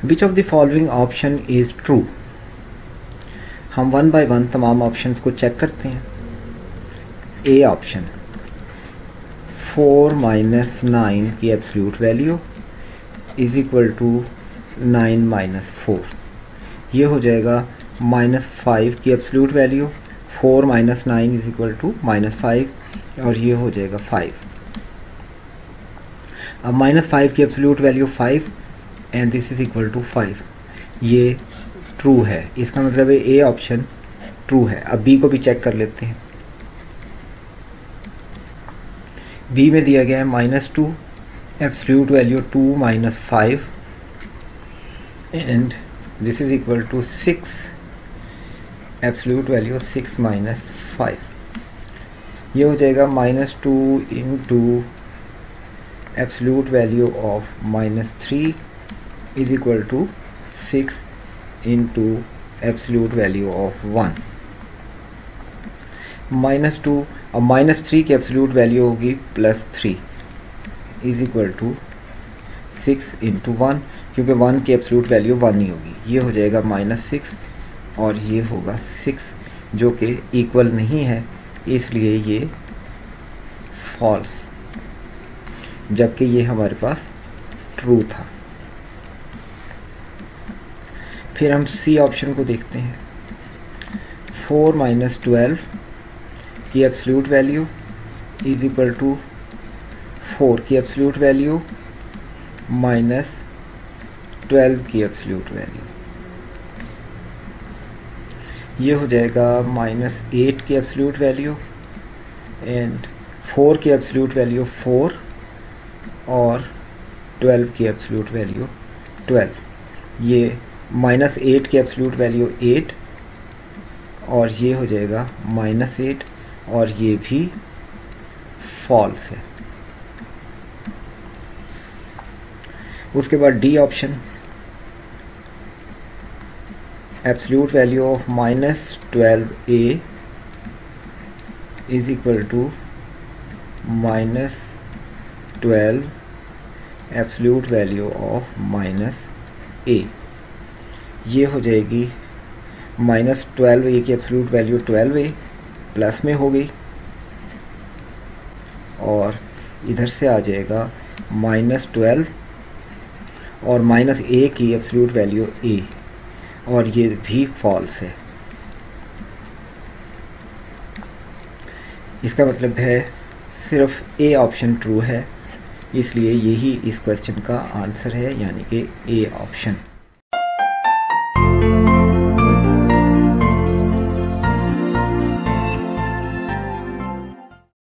Which of the following option is true. हम one by one तमाम options को check करते हैं। ए ऑप्शन 4 - 9 की absolute value is equal to 9 - 4, ये हो जाएगा -5 की absolute value, 4 - 9 is equal to -5 और ये हो जाएगा 5। अब -5 की absolute value 5 and this is equal to 5, ये ट्रू है। इसका मतलब है ए ऑप्शन ट्रू है। अब बी को भी चेक कर लेते हैं। बी में दिया गया है -2, absolute value 2 - 5 and this is equal to 6, absolute value 6 - 5, ये हो जाएगा -2 into absolute value of -3 is equal to 6 into absolute value of 1। -2 अब -3 की एब्सोल्यूट वैल्यू होगी +3 इज़ इक्वल टू 6 इंटू 1, क्योंकि 1 की एब्सोल्यूट वैल्यू 1 ही होगी, ये हो जाएगा -6 और ये होगा 6 जो कि इक्वल नहीं है, इसलिए ये फॉल्स, जबकि ये हमारे पास ट्रू था। फिर हम सी ऑप्शन को देखते हैं। 4 - 12 की absolute value is equal to 4 की एब्सोल्यूट वैल्यू -12 की एब्सोल्यूट वैल्यू, ये हो जाएगा -8 की एब्सोल्यूट वैल्यू एंड 4 की एब्सोल्यूट वैल्यू 4 और 12 की एब्सोल्यूट वैल्यू 12, ये -8 की एब्सोल्यूट वैल्यू 8 और ये हो जाएगा -8 और ये भी फॉल्स है। उसके बाद D option, absolute value of -12a is equal to -12 absolute value of -a, ये हो जाएगी -12a की एब्सोल्यूट वैल्यू 12a प्लस में हो गई और इधर से आ जाएगा -12 और -a की एब्सोल्यूट वैल्यू a और ये भी फॉल्स है। इसका मतलब है सिर्फ ए ऑप्शन ट्रू है, इसलिए यही इस क्वेश्चन का आंसर है, यानी कि ए ऑप्शन।